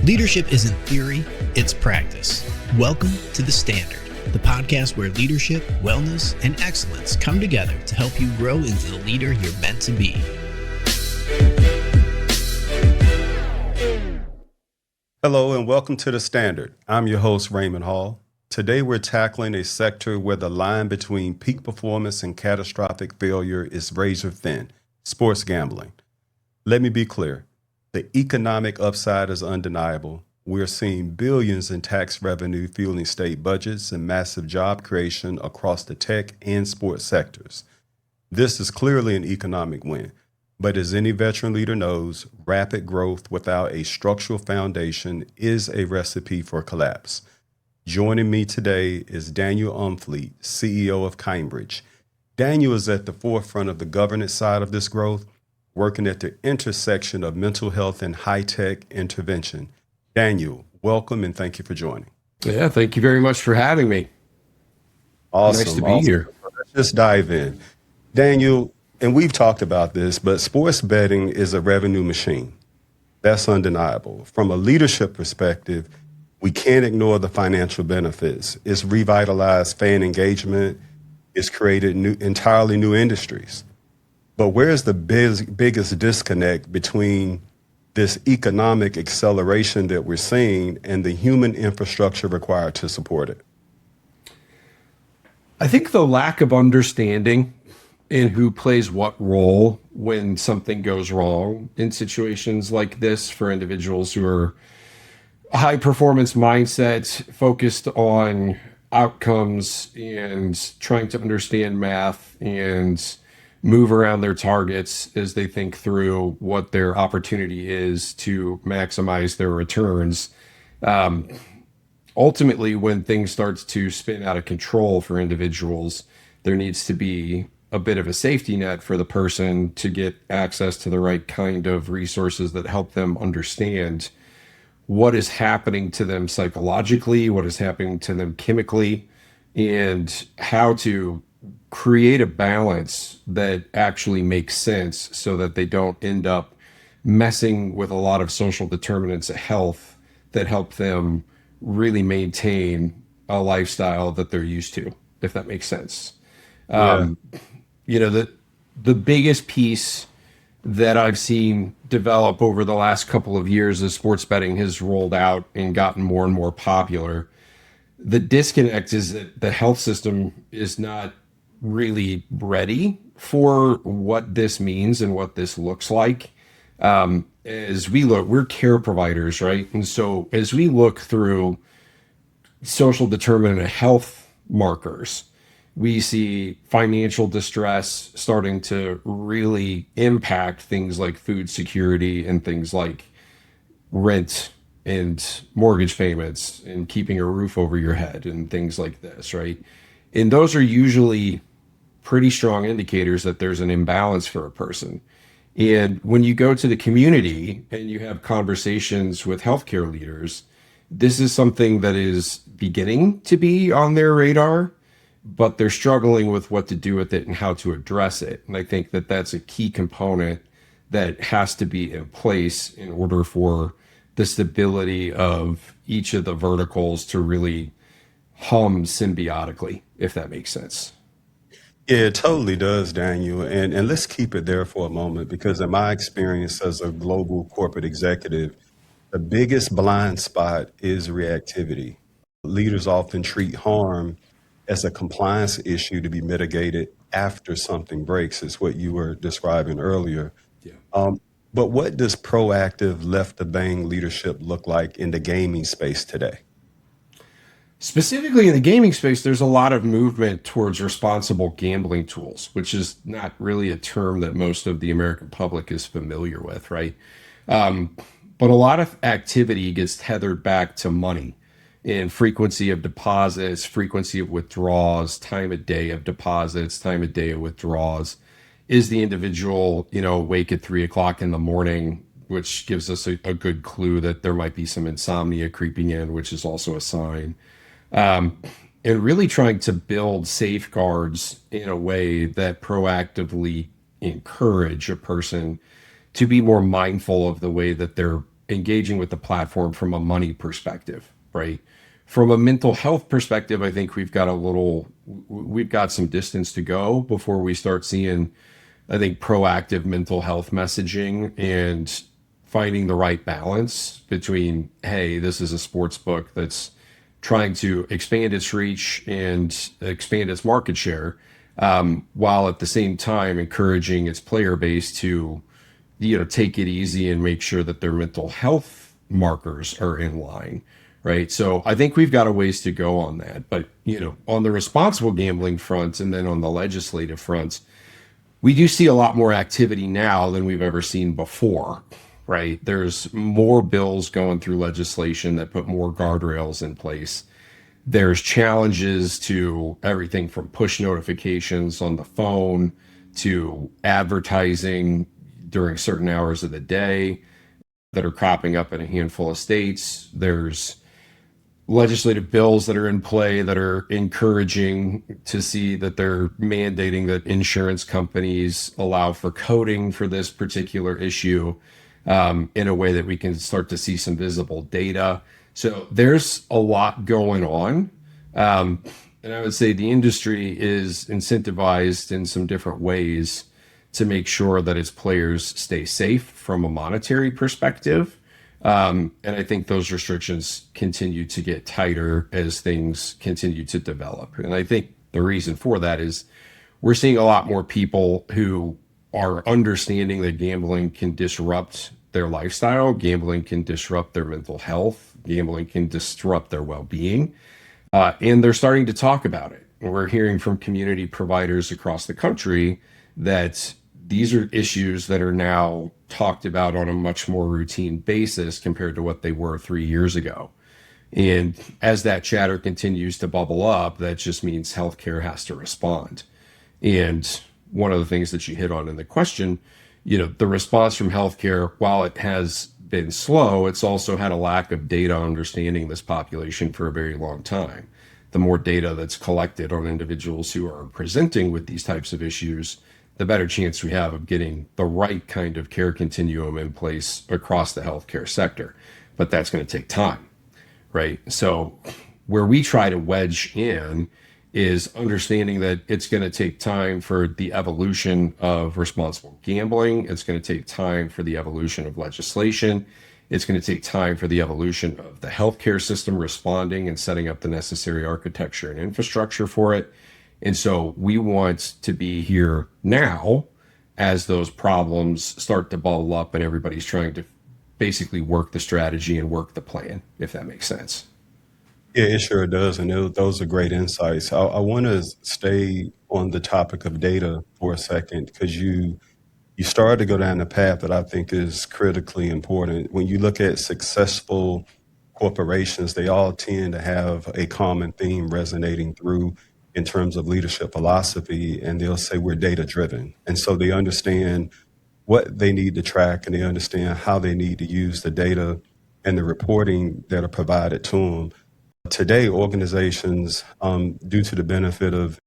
Leadership isn't theory, it's practice. Welcome to The Standard, the podcast where leadership, wellness, and excellence come together to help you grow into the leader you're meant to be. Hello and welcome to The Standard. I'm your host, Raymond Hall. Today we're tackling a sector where the line between peak performance and catastrophic failure is razor thin: sports gambling. Let me be clear. The economic upside is undeniable. We're seeing billions in tax revenue fueling state budgets and massive job creation across the tech and sports sectors. This is clearly an economic win. But as any veteran leader knows, rapid growth without a structural foundation is a recipe for collapse. Joining me today is Daniel Umfleet, CEO of Kindbridge. Daniel is at the forefront of the governance side of this growth, working at the intersection of mental health and high-tech intervention. Daniel, welcome and thank you for joining. Yeah, thank you very much for having me. Awesome. Nice to be here. Let's just dive in. Daniel, and we've talked about this, but sports betting is a revenue machine. That's undeniable. From a leadership perspective, we can't ignore the financial benefits. It's revitalized fan engagement. It's created entirely new industries. But where's the biggest disconnect between this economic acceleration that we're seeing and the human infrastructure required to support it? I think the lack of understanding in who plays what role when something goes wrong in situations like this for individuals who are high performance mindset focused on outcomes and trying to understand math and move around their targets as they think through what their opportunity is to maximize their returns. Ultimately, when things start to spin out of control for individuals, there needs to be a bit of a safety net for the person to get access to the right kind of resources that help them understand what is happening to them psychologically, what is happening to them chemically, and how to create a balance that actually makes sense so that they don't end up messing with a lot of social determinants of health that help them really maintain a lifestyle that they're used to, if that makes sense. Yeah. The biggest piece that I've seen develop over the last couple of years as sports betting has rolled out and gotten more and more popular, the disconnect is that the health system is not really ready for what this means and what this looks like. As we look, we're care providers, right? And so as we look through social determinant of health markers, we see financial distress starting to really impact things like food security and things like rent and mortgage payments and keeping a roof over your head and things like this, right? And those are usually pretty strong indicators that there's an imbalance for a person. And when you go to the community and you have conversations with healthcare leaders, this is something that is beginning to be on their radar, but they're struggling with what to do with it and how to address it. And I think that that's a key component that has to be in place in order for the stability of each of the verticals to really hum symbiotically, if that makes sense. Yeah, it totally does, Daniel. And let's keep it there for a moment, because in my experience as a global corporate executive, the biggest blind spot is reactivity. Leaders often treat harm as a compliance issue to be mitigated after something breaks, is what you were describing earlier. Yeah. But what does proactive left the bang leadership look like in the gaming space today? Specifically in the gaming space, there's a lot of movement towards responsible gambling tools, which is not really a term that most of the American public is familiar with, right? But a lot of activity gets tethered back to money in frequency of deposits, frequency of withdrawals, time of day of deposits, time of day of withdrawals. Is the individual, awake at 3 o'clock in the morning, which gives us a good clue that there might be some insomnia creeping in, which is also a sign. And really trying to build safeguards in a way that proactively encourage a person to be more mindful of the way that they're engaging with the platform from a money perspective, right? From a mental health perspective, I think we've got some distance to go before we start seeing, I think, proactive mental health messaging and finding the right balance between, hey, this is a sports book that's trying to expand its reach and expand its market share, while at the same time encouraging its player base to, take it easy and make sure that their mental health markers are in line, right? So I think we've got a ways to go on that. But, on the responsible gambling front and then on the legislative front, we do see a lot more activity now than we've ever seen before, right? There's more bills going through legislation that put more guardrails in place. There's challenges to everything from push notifications on the phone to advertising during certain hours of the day that are cropping up in a handful of states. There's legislative bills that are in play that are encouraging to see that they're mandating that insurance companies allow for coding for this particular issue, in a way that we can start to see some visible data. So there's a lot going on. And I would say the industry is incentivized in some different ways to make sure that its players stay safe from a monetary perspective. And I think those restrictions continue to get tighter as things continue to develop. And I think the reason for that is we're seeing a lot more people who are understanding that gambling can disrupt their lifestyle, gambling can disrupt their mental health, gambling can disrupt their well-being, and they're starting to talk about it. And we're hearing from community providers across the country that these are issues that are now talked about on a much more routine basis compared to what they were 3 years ago. And as that chatter continues to bubble up, that just means healthcare has to respond. And one of the things that you hit on in the question, the response from healthcare, while it has been slow, it's also had a lack of data understanding this population for a very long time. The more data that's collected on individuals who are presenting with these types of issues, the better chance we have of getting the right kind of care continuum in place across the healthcare sector. But that's going to take time, right? So where we try to wedge in is understanding that it's going to take time for the evolution of responsible gambling. It's going to take time for the evolution of legislation. It's going to take time for the evolution of the healthcare system responding and setting up the necessary architecture and infrastructure for it. And so we want to be here now as those problems start to bubble up and everybody's trying to basically work the strategy and work the plan, if that makes sense. Yeah, it sure does. And those are great insights. I want to stay on the topic of data for a second, because you started to go down a path that I think is critically important. When you look at successful corporations, they all tend to have a common theme resonating through in terms of leadership philosophy, and they'll say we're data driven. And so they understand what they need to track, and they understand how they need to use the data and the reporting that are provided to them. Today, organizations, due to the benefit of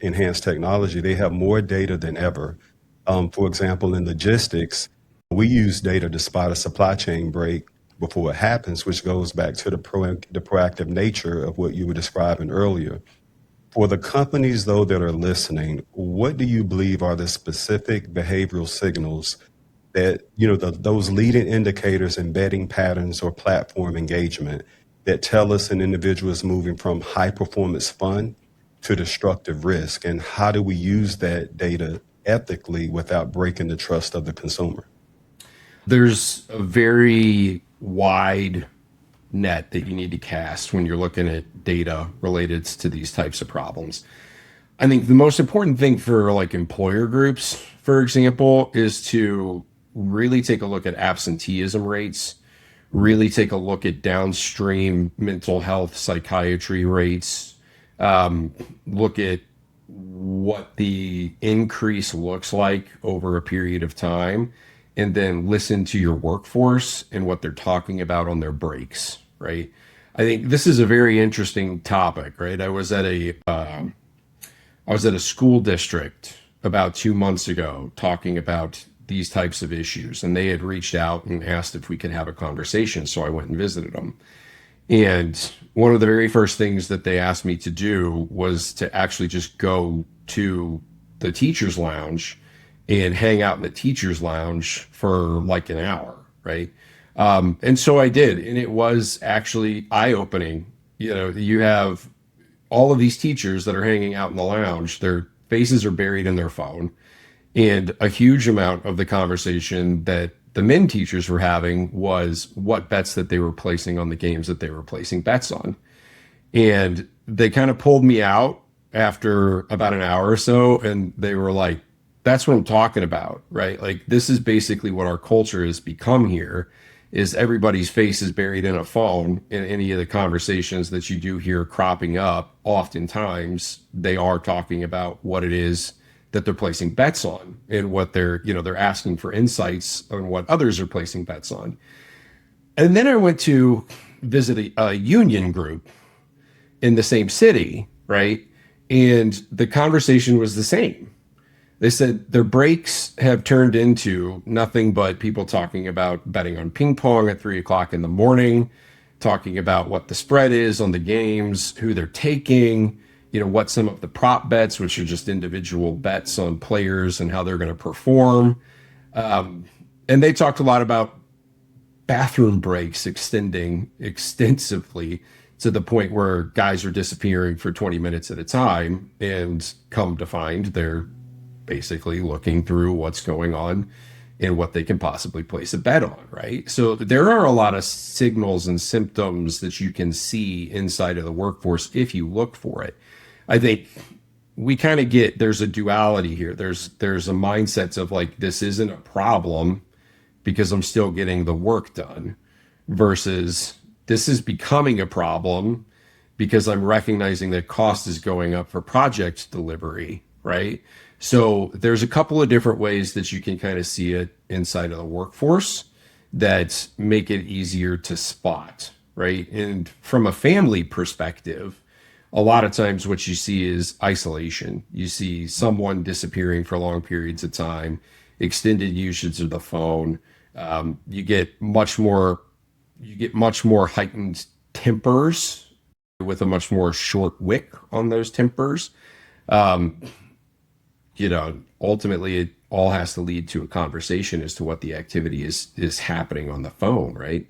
enhanced technology, they have more data than ever. For example, in logistics, we use data to spot a supply chain break before it happens, which goes back to the proactive nature of what you were describing earlier. For the companies, though, that are listening, what do you believe are the specific behavioral signals that, those leading indicators in betting patterns or platform engagement that tell us an individual is moving from high performance fun to destructive risk? And how do we use that data ethically without breaking the trust of the consumer? There's a very wide net that you need to cast when you're looking at data related to these types of problems. I think the most important thing for like employer groups, for example, is to really take a look at absenteeism rates, really take a look at downstream mental health psychiatry rates, look at what the increase looks like over a period of time, and then listen to your workforce and what they're talking about on their breaks, right? I think this is a very interesting topic, right? I was at a school district about 2 months ago talking about these types of issues. And they had reached out and asked if we could have a conversation. So I went and visited them. And one of the very first things that they asked me to do was to actually just go to the teacher's lounge and hang out in the teacher's lounge for like an hour, right? And so I did, and it was actually eye-opening. You know, you have all of these teachers that are hanging out in the lounge, their faces are buried in their phone, and a huge amount of the conversation that the men teachers were having was what bets that they were placing on the games that they were placing bets on. And they kind of pulled me out after about an hour or so, and they were like, that's what I'm talking about, right? Like, this is basically what our culture has become here, is everybody's face is buried in a phone. In any of the conversations that you do hear cropping up, oftentimes they are talking about what it is that they're placing bets on, and what they're asking for insights on what others are placing bets on. And then I went to visit a union group in the same city, right? And the conversation was the same. They said their breaks have turned into nothing but people talking about betting on ping pong at 3:00 in the morning, talking about what the spread is on the games, who they're taking, what some of the prop bets, which are just individual bets on players and how they're going to perform. And they talked a lot about bathroom breaks extending extensively to the point where guys are disappearing for 20 minutes at a time, and come to find they're basically looking through what's going on and what they can possibly place a bet on, right? So there are a lot of signals and symptoms that you can see inside of the workforce if you look for it. I think we kind of there's a duality here. There's a mindset of like, this isn't a problem because I'm still getting the work done, versus this is becoming a problem because I'm recognizing that cost is going up for project delivery, right? So there's a couple of different ways that you can kind of see it inside of the workforce that make it easier to spot, right? And from a family perspective, a lot of times what you see is isolation. You see someone disappearing for long periods of time, extended usage of the phone. You get much more heightened tempers with a much more short wick on those tempers. Ultimately it all has to lead to a conversation as to what the activity is happening on the phone, right?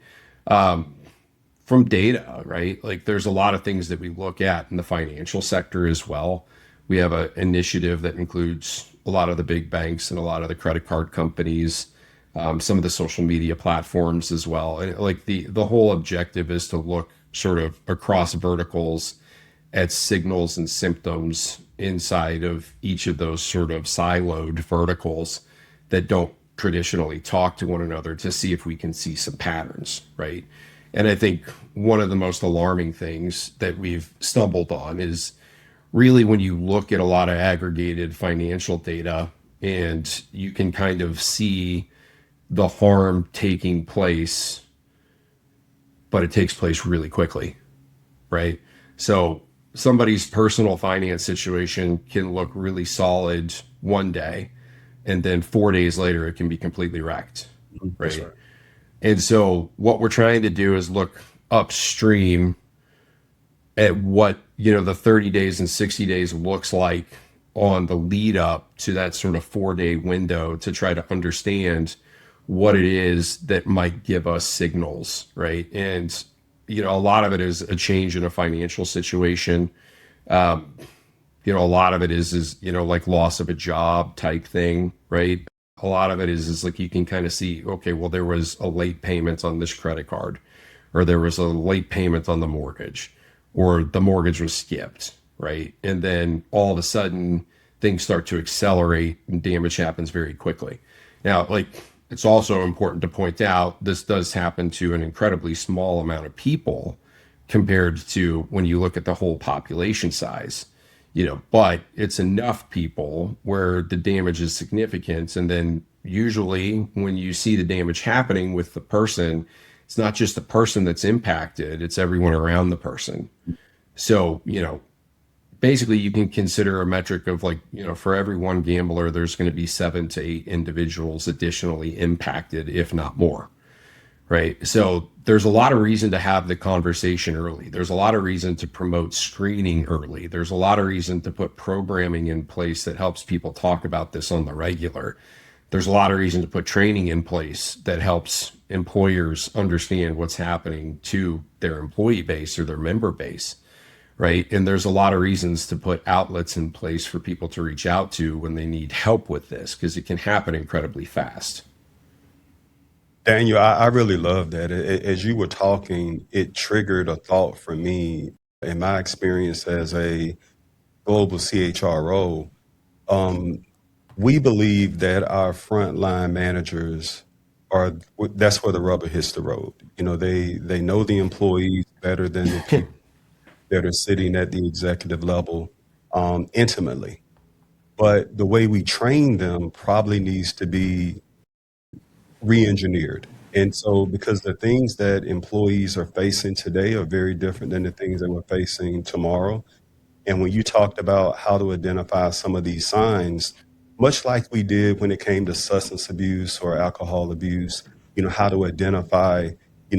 From data, right? Like, there's a lot of things that we look at in the financial sector as well. We have an initiative that includes a lot of the big banks and a lot of the credit card companies, some of the social media platforms as well. And like the whole objective is to look sort of across verticals at signals and symptoms inside of each of those sort of siloed verticals that don't traditionally talk to one another, to see if we can see some patterns, right? And I think one of the most alarming things that we've stumbled on is really when you look at a lot of aggregated financial data, and you can kind of see the harm taking place, but it takes place really quickly, right? So somebody's personal finance situation can look really solid one day, and then 4 days later it can be completely wrecked, right? And so what we're trying to do is look upstream at what the 30 days and 60 days looks like on the lead up to that sort of 4-day window, to try to understand what it is that might give us signals, right? And a lot of it is a change in a financial situation. A lot of it is like loss of a job type thing, right? A lot of it is like, you can kind of see, okay, well, there was a late payment on this credit card, or there was a late payment on the mortgage, or the mortgage was skipped, right? And then all of a sudden things start to accelerate and damage happens very quickly. Now, like, it's also important to point out, this does happen to an incredibly small amount of people compared to when you look at the whole population size, but it's enough people where the damage is significant. And then usually when you see the damage happening with the person, it's not just the person that's impacted, it's everyone around the person. So, basically you can consider a metric of like, for every one gambler, there's going to be 7 to 8 individuals additionally impacted, if not more. Right. So there's a lot of reason to have the conversation early. There's a lot of reason to promote screening early. There's a lot of reason to put programming in place that helps people talk about this on the regular. There's a lot of reason to put training in place that helps employers understand what's happening to their employee base or their member base. Right. And there's a lot of reasons to put outlets in place for people to reach out to when they need help with this, because it can happen incredibly fast. Daniel, I really love that. As you were talking, it triggered a thought for me. In my experience as a global CHRO, we believe that our frontline managers that's where the rubber hits the road. They know the employees better than the people that are sitting at the executive level intimately. But the way we train them probably needs to be re-engineered. And so because the things that employees are facing today are very different than the things that we're facing tomorrow. And when you talked about how to identify some of these signs, much like we did when it came to substance abuse or alcohol abuse, how to identify,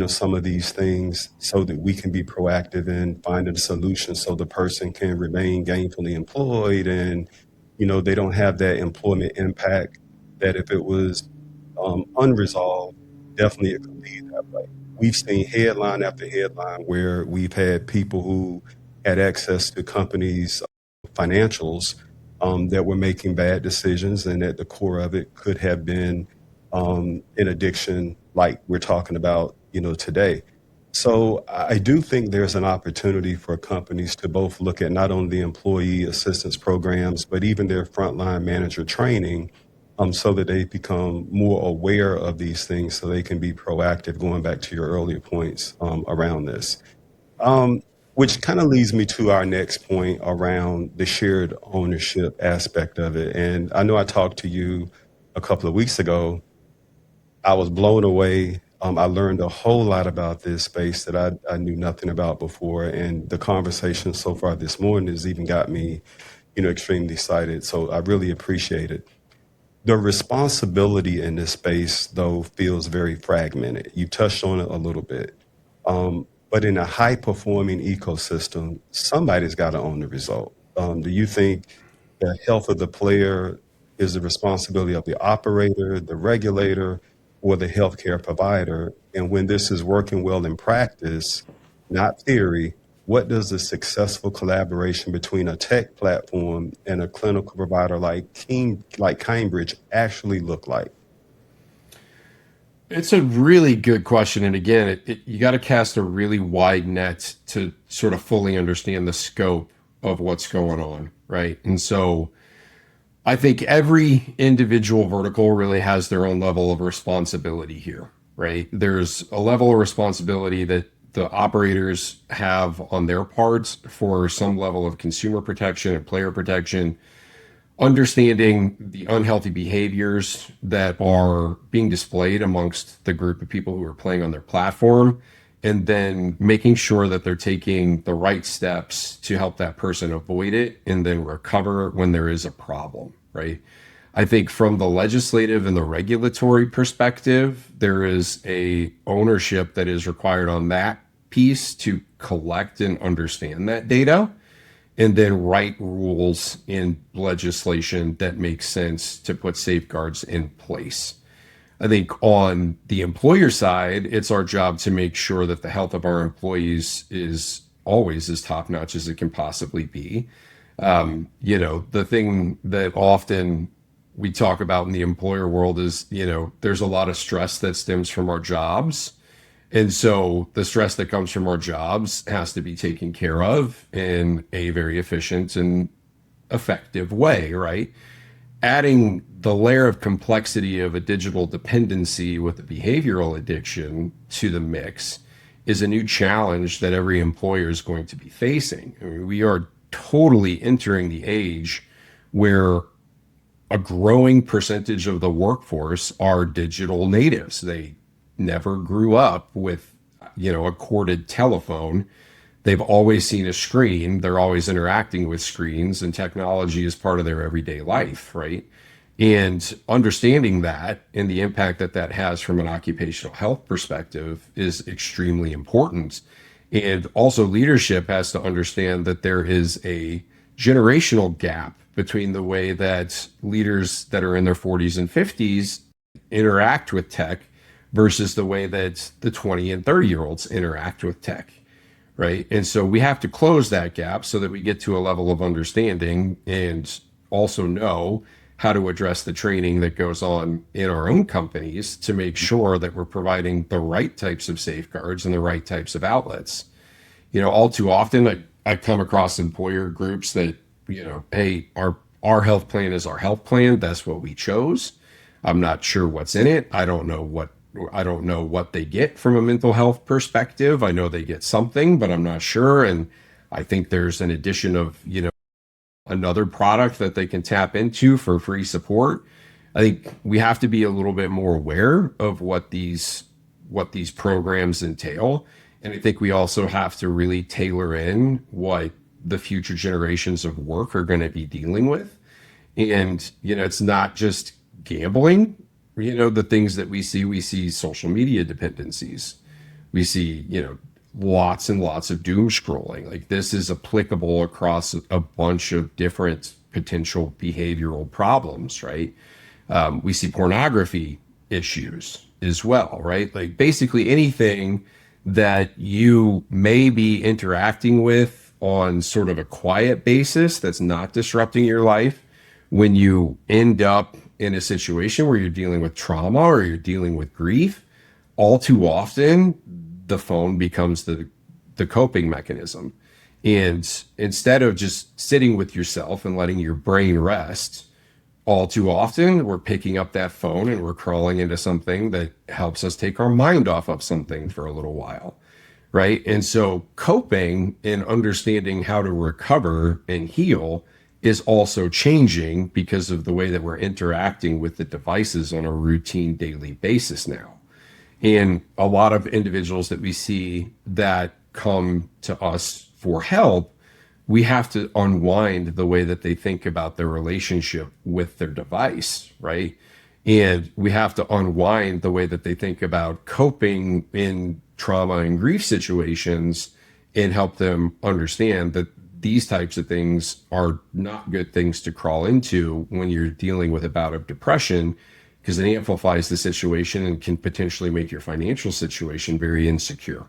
some of these things so that we can be proactive in finding a solution so the person can remain gainfully employed and, they don't have that employment impact that if it was unresolved, definitely it could be that way. We've seen headline after headline where we've had people who had access to companies' financials that were making bad decisions, and at the core of it could have been an addiction like we're talking about, today. So I do think there's an opportunity for companies to both look at not only the employee assistance programs, but even their frontline manager training so that they become more aware of these things so they can be proactive, going back to your earlier points around this. Which kind of leads me to our next point around the shared ownership aspect of it. And I know I talked to you a couple of weeks ago. I was blown away. I learned a whole lot about this space that I knew nothing about before. And the conversation so far this morning has even got me, extremely excited. So I really appreciate it. The responsibility in this space, though, feels very fragmented. You touched on it a little bit. But in a high-performing ecosystem, somebody's got to own the result. Do you think the health of the player is the responsibility of the operator, the regulator, or the healthcare provider? And when this is working well in practice, not theory, what does a successful collaboration between a tech platform and a clinical provider like Kindbridge actually look like? It's a really good question. And again, you got to cast a really wide net to sort of fully understand the scope of what's going on, right? And so I think every individual vertical really has their own level of responsibility here, right? There's a level of responsibility that the operators have on their parts for some level of consumer protection and player protection, understanding the unhealthy behaviors that are being displayed amongst the group of people who are playing on their platform, and then making sure that they're taking the right steps to help that person avoid it and then recover when there is a problem, right? I think from the legislative and the regulatory perspective, there is a ownership that is required on that piece to collect and understand that data, and then write rules in legislation that make sense to put safeguards in place. I think on the employer side, it's our job to make sure that the health of our employees is always as top-notch as it can possibly be. The thing that often we talk about in the employer world is, there's a lot of stress that stems from our jobs. And so the stress that comes from our jobs has to be taken care of in a very efficient and effective way, right? Adding the layer of complexity of a digital dependency with a behavioral addiction to the mix is a new challenge that every employer is going to be facing. I mean, we are totally entering the age where a growing percentage of the workforce are digital natives. They never grew up with, a corded telephone. They've always seen a screen. They're always interacting with screens, and technology is part of their everyday life, right? And understanding that and the impact that that has from an occupational health perspective is extremely important. And also, leadership has to understand that there is a generational gap between the way that leaders that are in their 40s and 50s interact with tech versus the way that the 20 and 30-year-olds interact with tech, right? And so we have to close that gap so that we get to a level of understanding and also know how to address the training that goes on in our own companies to make sure that we're providing the right types of safeguards and the right types of outlets. All too often I come across employer groups that, hey, our health plan is our health plan. That's what we chose. I'm not sure what's in it. I don't know what they get from a mental health perspective. I know they get something, but I'm not sure. And I think there's an addition of, another product that they can tap into for free support. I think we have to be a little bit more aware of what these programs entail. And I think we also have to really tailor in what the future generations of work are going to be dealing with. And, it's not just gambling. The things that we see social media dependencies. We see, lots and lots of doom scrolling. Like, this is applicable across a bunch of different potential behavioral problems, right? We see pornography issues as well, right? Like, basically anything that you may be interacting with on sort of a quiet basis that's not disrupting your life, when you end up in a situation where you're dealing with trauma or you're dealing with grief, all too often the phone becomes the coping mechanism. And instead of just sitting with yourself and letting your brain rest, all too often we're picking up that phone and we're crawling into something that helps us take our mind off of something for a little while, right? And so coping and understanding how to recover and heal is also changing because of the way that we're interacting with the devices on a routine daily basis now. And a lot of individuals that we see that come to us for help, we have to unwind the way that they think about their relationship with their device, right? And we have to unwind the way that they think about coping in trauma and grief situations and help them understand that these types of things are not good things to crawl into when you're dealing with a bout of depression, because it amplifies the situation and can potentially make your financial situation very insecure.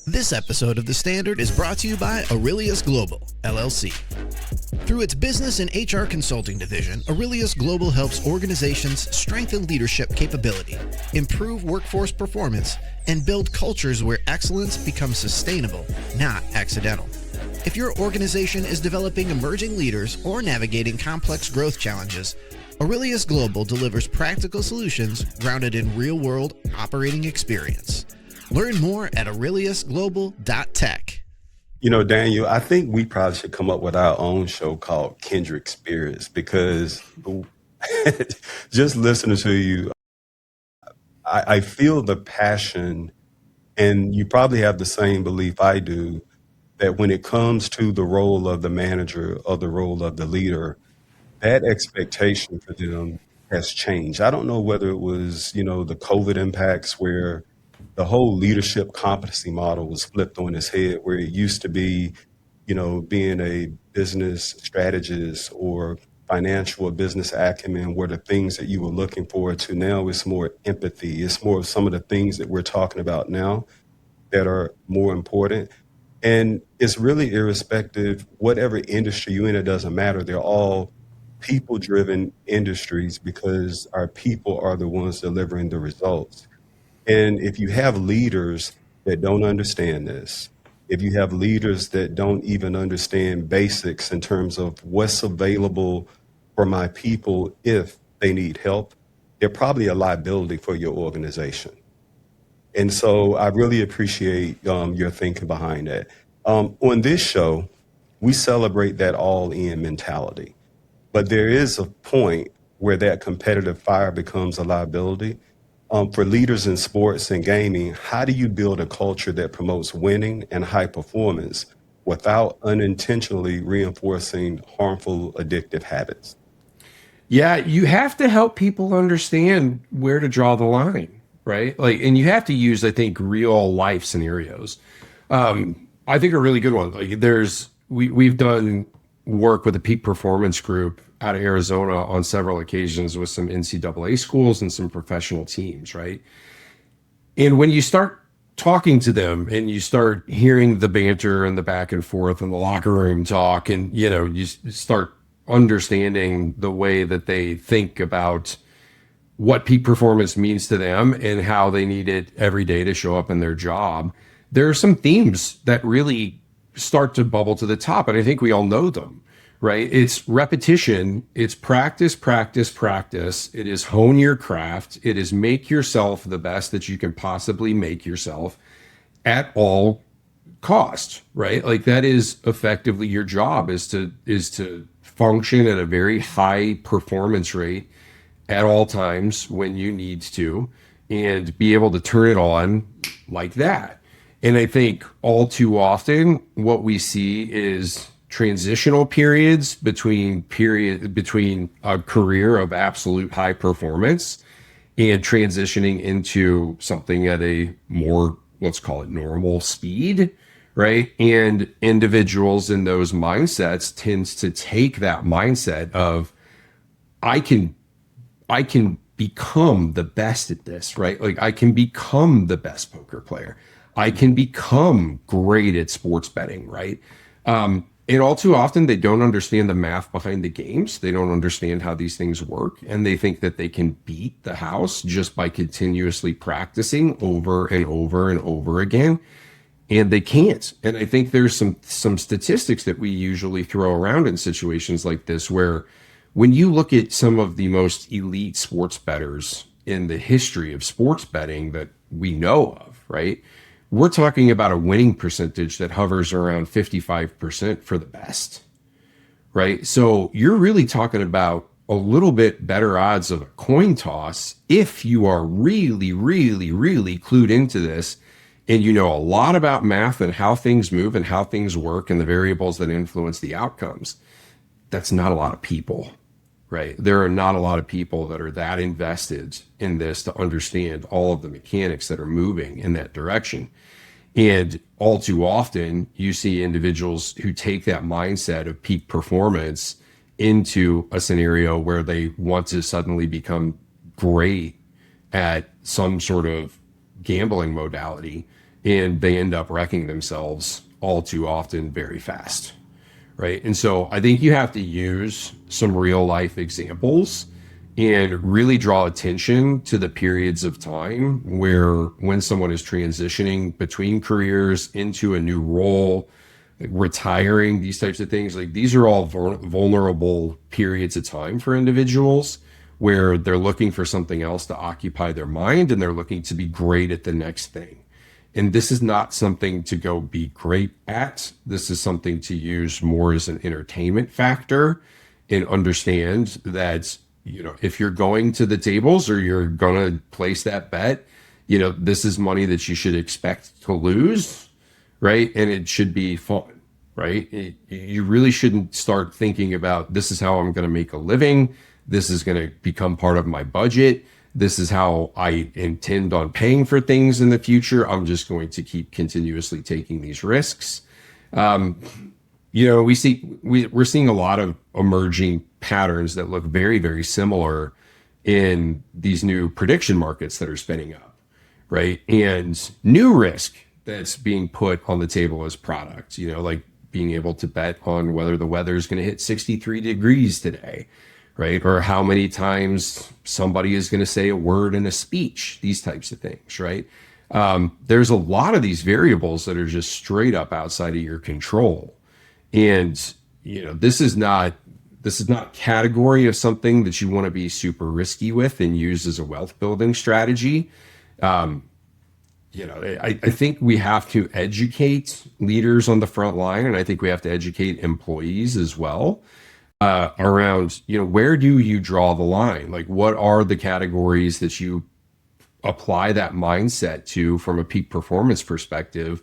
This episode of The Standard is brought to you by Aurelius Global, LLC. Through its business and HR consulting division, Aurelius Global helps organizations strengthen leadership capability, improve workforce performance, and build cultures where excellence becomes sustainable, not accidental. If your organization is developing emerging leaders or navigating complex growth challenges, Aurelius Global delivers practical solutions grounded in real-world operating experience. Learn more at aureliusglobal.tech. Daniel, I think we probably should come up with our own show called Kindred Spirits, because just listening to you, I feel the passion, and you probably have the same belief I do, that when it comes to the role of the manager or the role of the leader, that expectation for them has changed. I don't know whether it was, the COVID impacts where the whole leadership competency model was flipped on its head, where it used to be, being a business strategist or financial or business acumen were the things that you were looking for, to now it's more empathy. It's more of some of the things that we're talking about now that are more important. And it's really irrespective, whatever industry you're in, it doesn't matter. They're all people-driven industries because our people are the ones delivering the results. And if you have leaders that don't understand this, if you have leaders that don't even understand basics in terms of what's available for my people if they need help, they're probably a liability for your organization. And so I really appreciate your thinking behind that. On this show, we celebrate that all-in mentality. But there is a point where that competitive fire becomes a liability. For leaders in sports and gaming, how do you build a culture that promotes winning and high performance without unintentionally reinforcing harmful addictive habits? Yeah, you have to help people understand where to draw the line, right? Like, and you have to use, I think, real life scenarios. I think a really good one. Like, we've done work with a peak performance group out of Arizona on several occasions with some NCAA schools and some professional teams, right? And when you start talking to them and you start hearing the banter and the back and forth and the locker room talk, and you start understanding the way that they think about what peak performance means to them and how they need it every day to show up in their job, there are some themes that really start to bubble to the top. And I think we all know them, right? It's repetition, it's practice, practice, practice. It is hone your craft. It is make yourself the best that you can possibly make yourself at all costs, right? Like, that is effectively your job, is to function at a very high performance rate at all times when you need to, and be able to turn it on like that. And I think all too often what we see is transitional periods between a career of absolute high performance and transitioning into something at a more, let's call it, normal speed, right? And individuals in those mindsets tends to take that mindset of, I can become the best at this, right? Like, I can become the best poker player. I can become great at sports betting, right? And all too often, they don't understand the math behind the games. They don't understand how these things work. And they think that they can beat the house just by continuously practicing over and over and over again. And they can't. And I think there's some statistics that we usually throw around in situations like this, where when you look at some of the most elite sports bettors in the history of sports betting that we know of, right? We're talking about a winning percentage that hovers around 55% for the best, right? So you're really talking about a little bit better odds of a coin toss if you are really, really, really clued into this, and you know a lot about math and how things move and how things work and the variables that influence the outcomes. That's not a lot of people, right? There are not a lot of people that are that invested in this to understand all of the mechanics that are moving in that direction. And all too often, you see individuals who take that mindset of peak performance into a scenario where they want to suddenly become great at some sort of gambling modality, and they end up wrecking themselves all too often very fast, right? And so I think you have to use some real life examples and really draw attention to the periods of time where, when someone is transitioning between careers into a new role, like retiring, these types of things, like, these are all vulnerable periods of time for individuals where they're looking for something else to occupy their mind, and they're looking to be great at the next thing. And this is not something to go be great at. This is something to use more as an entertainment factor, and understand that, if you're going to the tables or you're going to place that bet, this is money that you should expect to lose, right? And it should be fun, right? You really shouldn't start thinking about, this is how I'm going to make a living. This is going to become part of my budget. This is how I intend on paying for things in the future. I'm just going to keep continuously taking these risks. We're seeing a lot of emerging patterns that look very, very similar in these new prediction markets that are spinning up, right? And new risk that's being put on the table as product, like being able to bet on whether the weather is going to hit 63 degrees today, right? Or how many times somebody is going to say a word in a speech, these types of things, right? There's a lot of these variables that are just straight up outside of your control. And, this is not a category of something that you want to be super risky with and use as a wealth building strategy. I think we have to educate leaders on the front line, and I think we have to educate employees as well, around, where do you draw the line? Like, what are the categories that you apply that mindset to from a peak performance perspective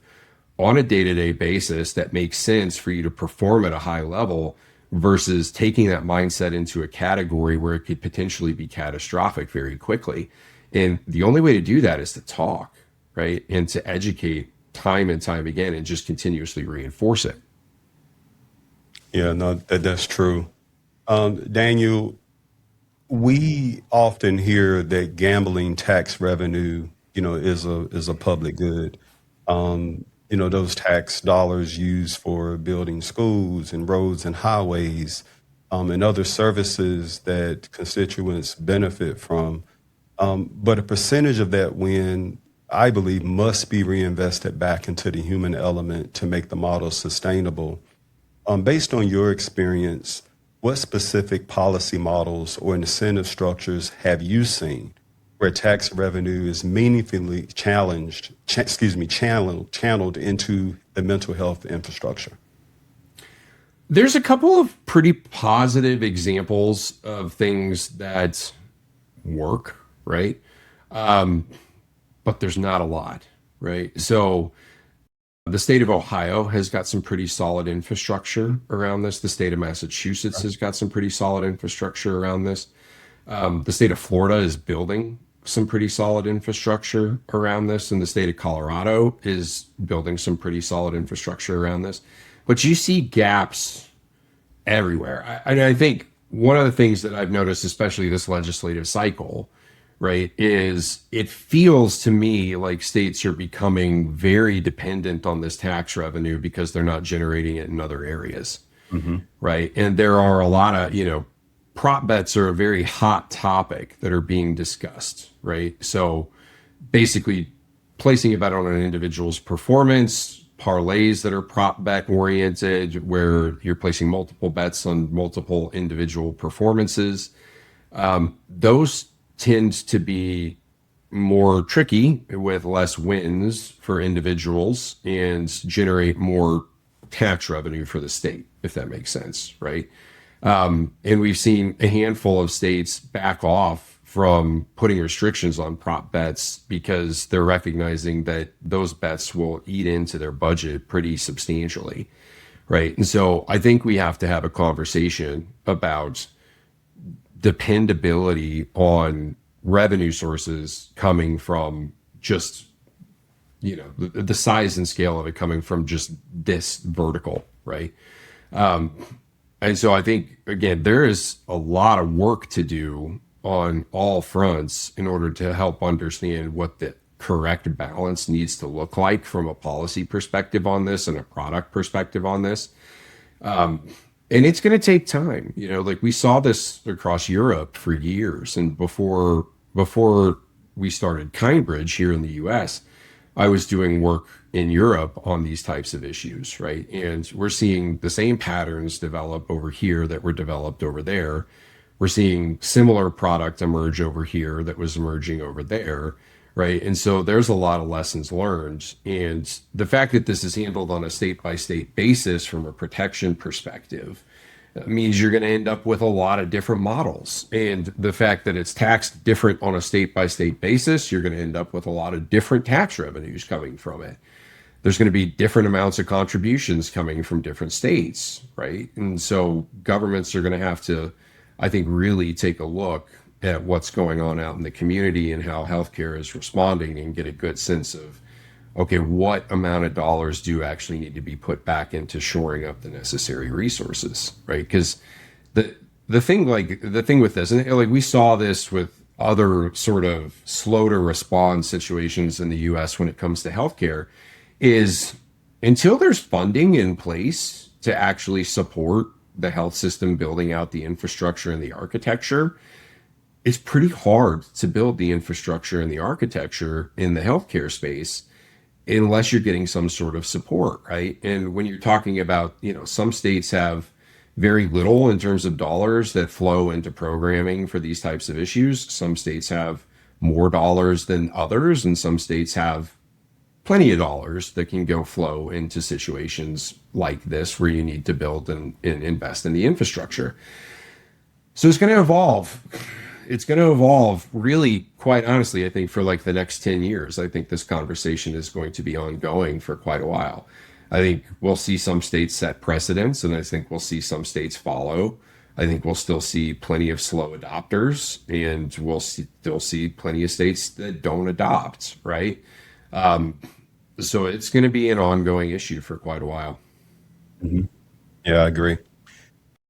on a day-to-day basis that makes sense for you to perform at a high level versus taking that mindset into a category where it could potentially be catastrophic very quickly. And the only way to do that is to talk, right? And to educate time and time again and just continuously reinforce it. Yeah, no, that's true. Daniel, we often hear that gambling tax revenue, is a public good. Those tax dollars used for building schools and roads and highways, and other services that constituents benefit from. But a percentage of that win, I believe, must be reinvested back into the human element to make the model sustainable. Based on your experience, what specific policy models or incentive structures have you seen where tax revenue is meaningfully channeled into the mental health infrastructure? There's a couple of pretty positive examples of things that work, right? But there's not a lot, right? So the state of Ohio has got some pretty solid infrastructure around this. The state of Massachusetts has got some pretty solid infrastructure around this. The state of Florida is building some pretty solid infrastructure around this, and the state of Colorado is building some pretty solid infrastructure around this. But you see gaps everywhere. I think one of the things that I've noticed, especially this legislative cycle, right, is it feels to me like states are becoming very dependent on this tax revenue because they're not generating it in other areas, right? And there are a lot of, prop bets are a very hot topic that are being discussed, right? So basically placing a bet on an individual's performance, parlays that are prop bet oriented, where you're placing multiple bets on multiple individual performances. Those tend to be more tricky with less wins for individuals and generate more tax revenue for the state, if that makes sense, right? And we've seen a handful of states back off from putting restrictions on prop bets because they're recognizing that those bets will eat into their budget pretty substantially, right? And so I think we have to have a conversation about dependability on revenue sources coming from just, the size and scale of it coming from just this vertical, right? And so I think, again, there is a lot of work to do on all fronts in order to help understand what the correct balance needs to look like from a policy perspective on this and a product perspective on this. And it's going to take time. Like we saw this across Europe for years. And before we started Kindbridge here in the US, I was doing work in Europe on these types of issues, right? And we're seeing the same patterns develop over here that were developed over there. We're seeing similar product emerge over here that was emerging over there, right? And so there's a lot of lessons learned. And the fact that this is handled on a state-by-state basis from a protection perspective means you're going to end up with a lot of different models. And the fact that it's taxed different on a state-by-state basis, you're going to end up with a lot of different tax revenues coming from it. There's going to be different amounts of contributions coming from different states, right? And so governments are going to have to, I think, really take a look at what's going on out in the community and how healthcare is responding and get a good sense of, okay, what amount of dollars do actually need to be put back into shoring up the necessary resources, right? Because the thing with this, and like we saw this with other sort of slow to respond situations in the US when it comes to healthcare, is until there's funding in place to actually support the health system building out the infrastructure and the architecture, it's pretty hard to build the infrastructure and the architecture in the healthcare space unless you're getting some sort of support, right? And when you're talking about, some states have very little in terms of dollars that flow into programming for these types of issues. Some states have more dollars than others, and some states have plenty of dollars that can go flow into situations like this where you need to build and invest in the infrastructure. So it's going to evolve. it's going to evolve really, quite honestly, I think for like the next 10 years. I think this conversation is going to be ongoing for quite a while. I think we'll see some states set precedents, and I think we'll see some states follow. I think we'll still see plenty of slow adopters, and still see plenty of states that don't adopt, right? So it's going to be an ongoing issue for quite a while. Yeah, I agree.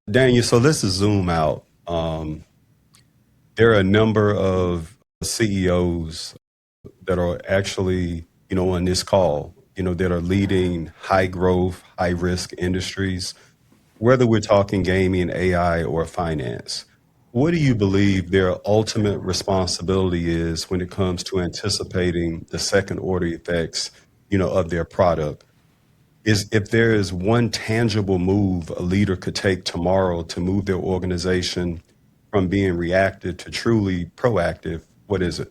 Daniel, so let's zoom out. There are a number of CEOs that are actually, on this call, that are leading high growth, high risk industries, whether we're talking gaming, AI, or finance. What do you believe their ultimate responsibility is when it comes to anticipating the second order effects, of their product? Is if there is one tangible move a leader could take tomorrow to move their organization from being reactive to truly proactive, what is it?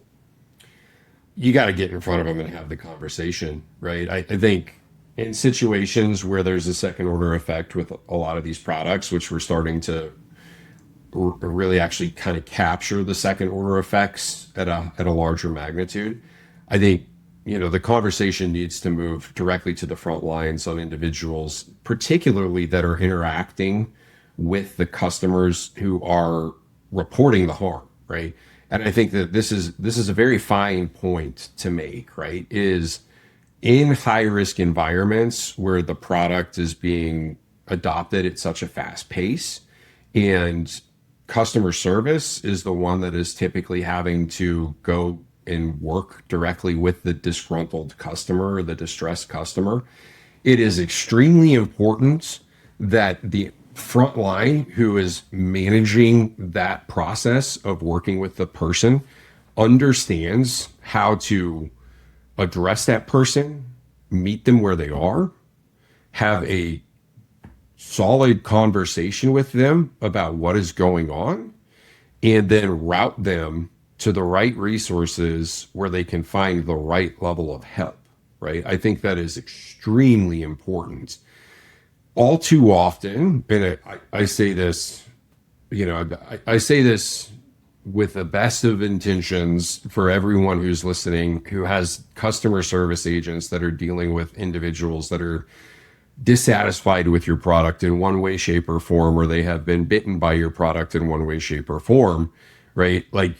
You got to get in front of them and have the conversation, right? I think in situations where there's a second order effect with a lot of these products, which we're starting to really actually kind of capture the second order effects at a larger magnitude, I think the conversation needs to move directly to the front lines on individuals, particularly that are interacting with the customers who are reporting the harm, right? And I think that this is a very fine point to make, right? Is in high risk environments where the product is being adopted at such a fast pace, and customer service is the one that is typically having to go and work directly with the disgruntled customer or the distressed customer, it is extremely important that the front line who is managing that process of working with the person understands how to address that person, meet them where they are, have a solid conversation with them about what is going on, and then route them to the right resources where they can find the right level of help, right? I think that is extremely important. All too often, and I say this, I say this with the best of intentions for everyone who's listening, who has customer service agents that are dealing with individuals that are dissatisfied with your product in one way, shape, or form, or they have been bitten by your product in one way, shape, or form, right? Like,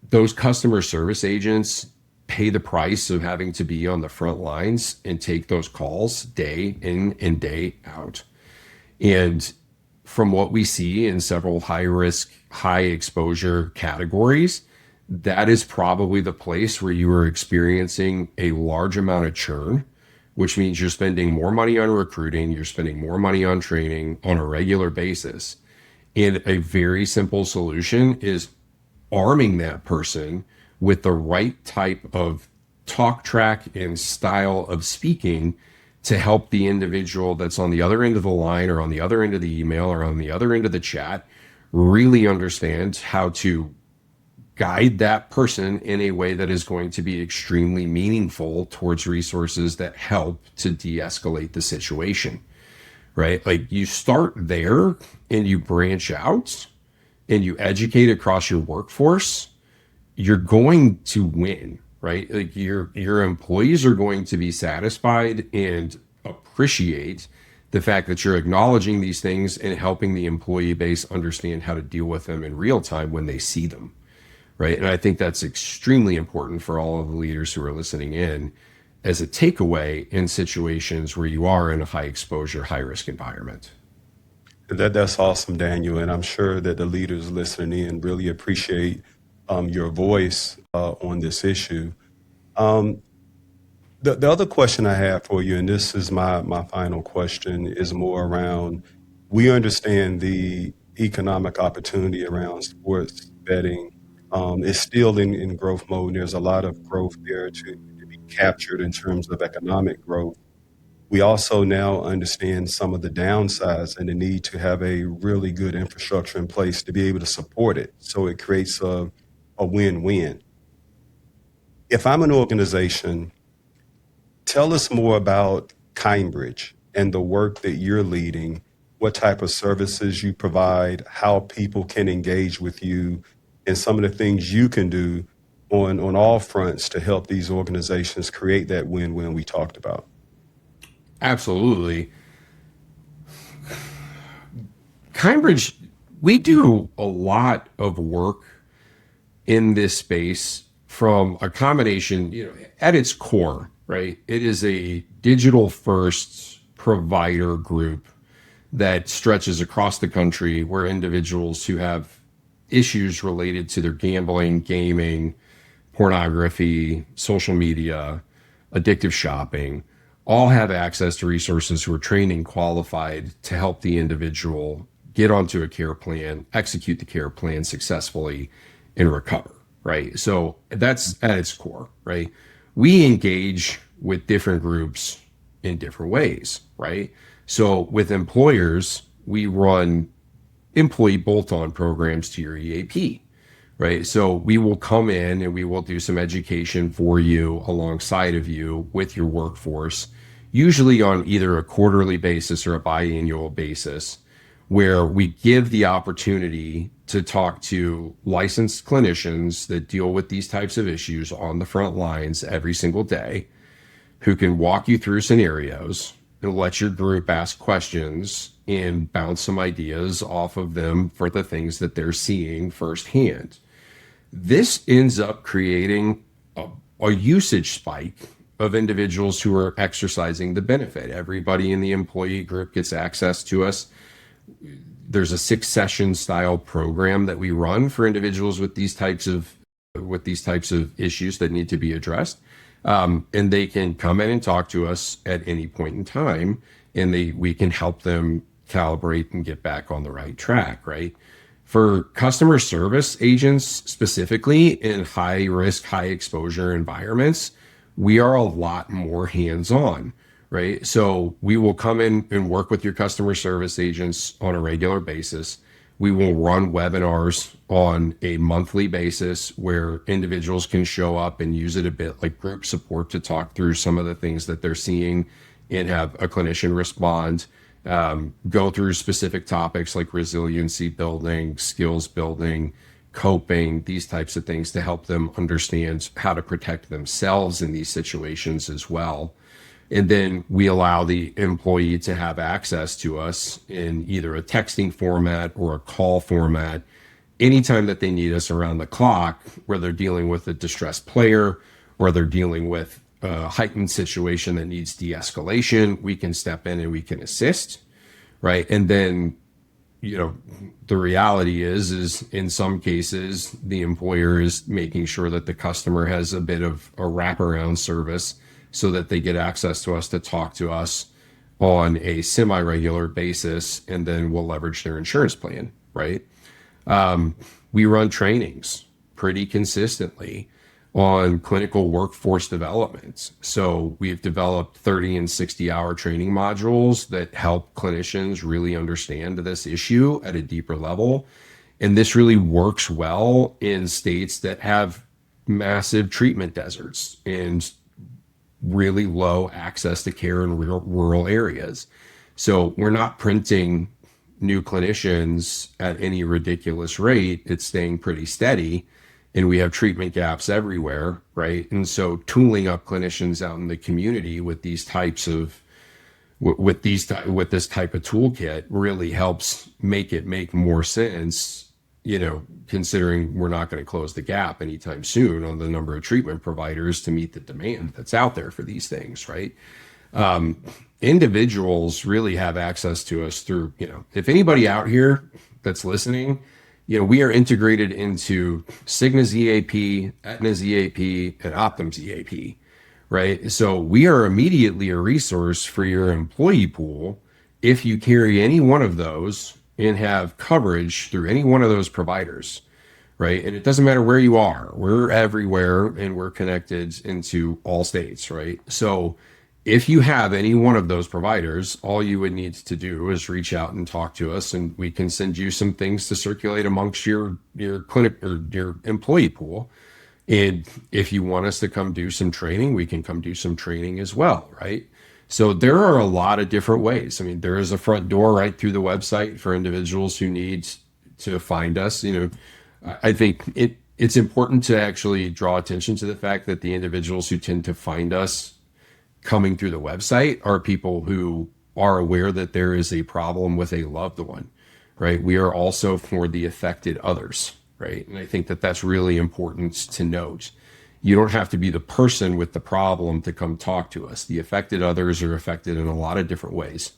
those customer service agents pay the price of having to be on the front lines and take those calls day in and day out. And from what we see in several high risk, high exposure categories, that is probably the place where you are experiencing a large amount of churn, which means you're spending more money on recruiting, you're spending more money on training on a regular basis. And a very simple solution is arming that person with the right type of talk track and style of speaking to help the individual that's on the other end of the line or on the other end of the email or on the other end of the chat really understand how to guide that person in a way that is going to be extremely meaningful towards resources that help to de-escalate the situation, right? Like, you start there and you branch out and you educate across your workforce, you're going to win, right? Like, your employees are going to be satisfied and appreciate the fact that you're acknowledging these things and helping the employee base understand how to deal with them in real time when they see them, right? And I think that's extremely important for all of the leaders who are listening in as a takeaway in situations where you are in a high exposure, high risk environment. That's awesome, Daniel, and I'm sure that the leaders listening in really appreciate your voice on this issue. The other question I have for you, and this is my final question, is more around, we understand the economic opportunity around sports betting is still in growth mode. There's a lot of growth there to be captured in terms of economic growth. We also now understand some of the downsides and the need to have a really good infrastructure in place to be able to support it. So it creates a win-win. If I'm an organization, tell us more about Kindbridge and the work that you're leading what type of services you provide, how people can engage with you, and some of the things you can do on all fronts to help these organizations create that win-win we talked about. Absolutely. Kindbridge, we do a lot of work in this space from a combination, at its core, right? It is a digital first provider group that stretches across the country where individuals who have issues related to their gambling, gaming, pornography, social media, addictive shopping, all have access to resources who are trained and qualified to help the individual get onto a care plan, execute the care plan successfully, and recover, right? So that's at its core, right? We engage with different groups in different ways, right? So with employers, we run employee bolt-on programs to your EAP, right? So we will come in and we will do some education for you alongside of you with your workforce, usually on either a quarterly basis or a biannual basis, where we give the opportunity to talk to licensed clinicians that deal with these types of issues on the front lines every single day, who can walk you through scenarios and let your group ask questions and bounce some ideas off of them for the things that they're seeing firsthand. This ends up creating a usage spike of individuals who are exercising the benefit. Everybody in the employee group gets access to us. There's a 6-session style program that we run for individuals with these types of issues that need to be addressed. And they can come in and talk to us at any point in time, and we can help them calibrate and get back on the right track, right? For customer service agents specifically in high risk, high exposure environments, we are a lot more hands-on, right? So we will come in and work with your customer service agents on a regular basis. We will run webinars on a monthly basis where individuals can show up and use it a bit like group support to talk through some of the things that they're seeing and have a clinician respond, go through specific topics like resiliency building, skills building, coping, these types of things to help them understand how to protect themselves in these situations as well. And then we allow the employee to have access to us in either a texting format or a call format anytime that they need us around the clock, where they're dealing with a distressed player or they're dealing with a heightened situation that needs de-escalation. We can step in and we can assist, right? And then, the reality is in some cases, the employer is making sure that the customer has a bit of a wraparound service so that they get access to us to talk to us on a semi-regular basis, and then we'll leverage their insurance plan, right? We run trainings pretty consistently on clinical workforce development. So we've developed 30 and 60-hour training modules that help clinicians really understand this issue at a deeper level. And this really works well in states that have massive treatment deserts and really low access to care in rural areas. So we're not printing new clinicians at any ridiculous rate. It's staying pretty steady, and we have treatment gaps everywhere, right? And so tooling up clinicians out in the community with these types of with this type of toolkit really helps make more sense, considering we're not going to close the gap anytime soon on the number of treatment providers to meet the demand that's out there for these things, right? Individuals really have access to us through, if anybody out here that's listening, we are integrated into Cigna's EAP, Aetna's EAP, and Optum's EAP, right? So we are immediately a resource for your employee pool if you carry any one of those and have coverage through any one of those providers, right? And it doesn't matter where you are. We're everywhere, and we're connected into all states, right? So if you have any one of those providers, all you would need to do is reach out and talk to us, and we can send you some things to circulate amongst your clinic or your employee pool. And if you want us to come do some training, we can come do some training as well, right? So there are a lot of different ways. I mean, there is a front door right through the website for individuals who need to find us. I think it's important to actually draw attention to the fact that the individuals who tend to find us coming through the website are people who are aware that there is a problem with a loved one, right? We are also for the affected others, right? And I think that that's really important to note. You don't have to be the person with the problem to come talk to us. The affected others are affected in a lot of different ways.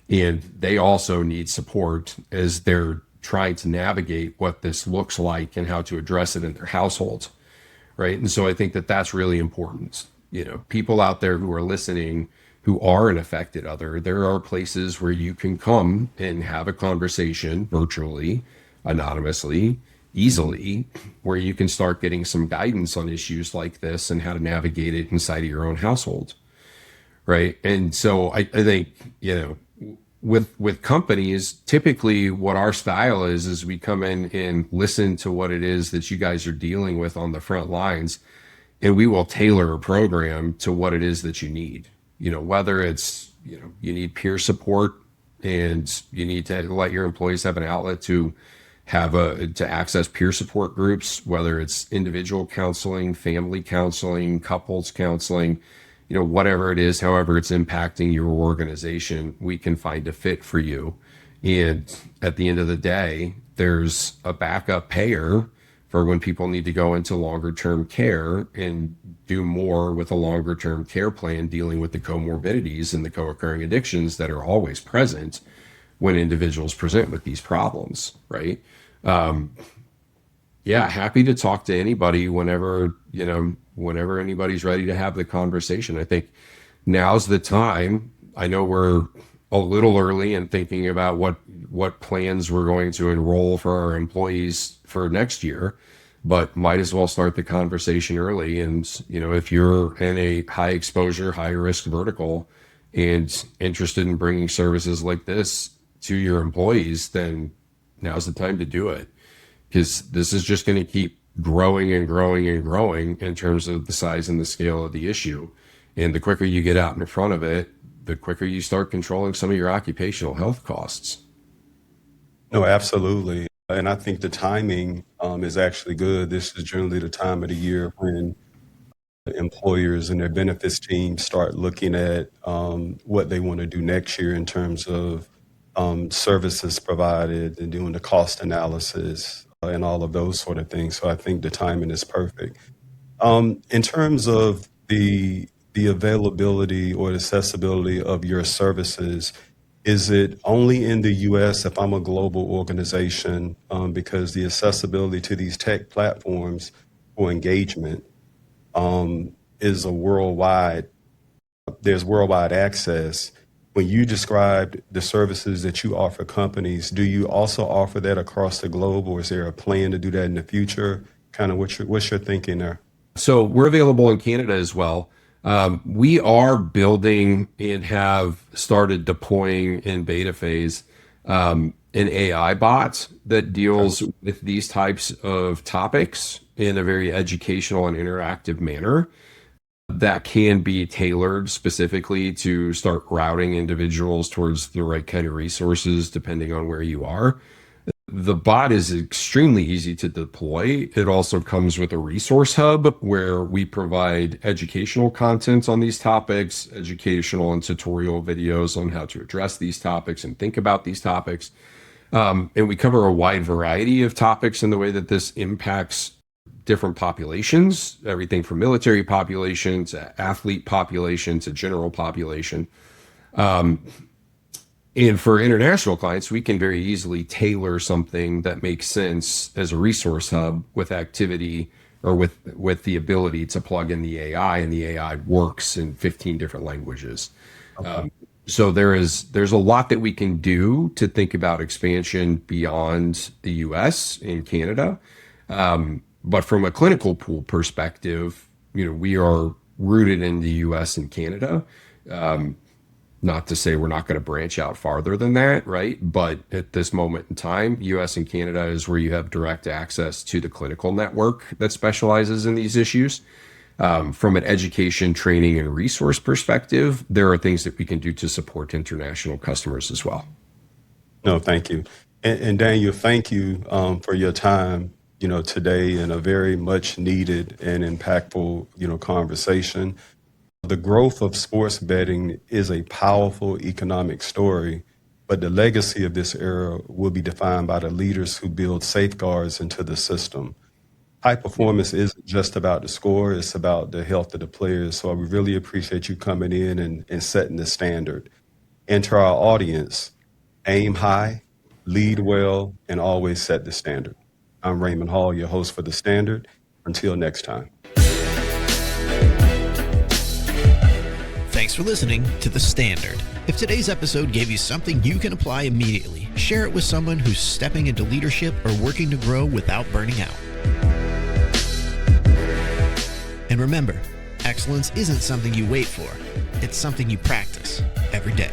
And they also need support as they're trying to navigate what this looks like and how to address it in their households, right? And so I think that that's really important. People out there who are listening who are an affected other, there are places where you can come and have a conversation virtually, anonymously, easily, where you can start getting some guidance on issues like this and how to navigate it inside of your own household, right? And so I think, with companies, typically what our style is we come in and listen to what it is that you guys are dealing with on the front lines, and we will tailor a program to what it is that you need. Whether it's, you need peer support and you need to let your employees have an outlet to access peer support groups, whether it's individual counseling, family counseling, couples counseling, whatever it is, however it's impacting your organization, we can find a fit for you. And at the end of the day, there's a backup payer for when people need to go into longer term care and do more with a longer term care plan, dealing with the comorbidities and the co-occurring addictions that are always present when individuals present with these problems, right? Happy to talk to anybody whenever anybody's ready to have the conversation. I think now's the time. I know we're a little early in thinking about what plans we're going to enroll for our employees for next year, but might as well start the conversation early. And, if you're in a high exposure, high risk vertical and interested in bringing services like this to your employees, then now's the time to do it, because this is just going to keep growing and growing and growing in terms of the size and the scale of the issue. And the quicker you get out in front of it, the quicker you start controlling some of your occupational health costs. No, absolutely. And I think the timing is actually good. This is generally the time of the year when employers and their benefits teams start looking at what they want to do next year in terms of services provided and doing the cost analysis and all of those sort of things. So I think the timing is perfect. In terms of the availability or the accessibility of your services, is it only in the U.S. if I'm a global organization? Because the accessibility to these tech platforms for engagement is there's worldwide access. When you described the services that you offer companies, do you also offer that across the globe, or is there a plan to do that in the future? Kind of what's your thinking there? So we're available in Canada as well. We are building and have started deploying in beta phase an AI bot that deals with these types of topics in a very educational and interactive manner that can be tailored specifically to start routing individuals towards the right kind of resources depending on where you are. The bot is extremely easy to deploy. It also comes with a resource hub where we provide educational content on these topics, educational and tutorial videos on how to address these topics and think about these topics. And we cover a wide variety of topics in the way that this impacts different populations, everything from military population to athlete population to general population. And for international clients, we can very easily tailor something that makes sense as a resource hub with activity or with the ability to plug in the AI, and the AI works in 15 different languages. Okay. So there's a lot that we can do to think about expansion beyond the US and Canada. But from a clinical pool perspective, we are rooted in the US and Canada. Not to say we're not going to branch out farther than that, right? But at this moment in time, US and Canada is where you have direct access to the clinical network that specializes in these issues. From an education, training, and resource perspective, there are things that we can do to support international customers as well. No, thank you. And Daniel, thank you for your time, today in a very much needed and impactful, conversation. The growth of sports betting is a powerful economic story, but the legacy of this era will be defined by the leaders who build safeguards into the system. High performance isn't just about the score, it's about the health of the players. So I really appreciate you coming in and setting the standard. And to our audience, aim high, lead well, and always set the standard. I'm Raymond Hall, your host for The Standard. Until next time. Thanks for listening to The Standard. If today's episode gave you something you can apply immediately, share it with someone who's stepping into leadership or working to grow without burning out. And remember, excellence isn't something you wait for. It's something you practice every day.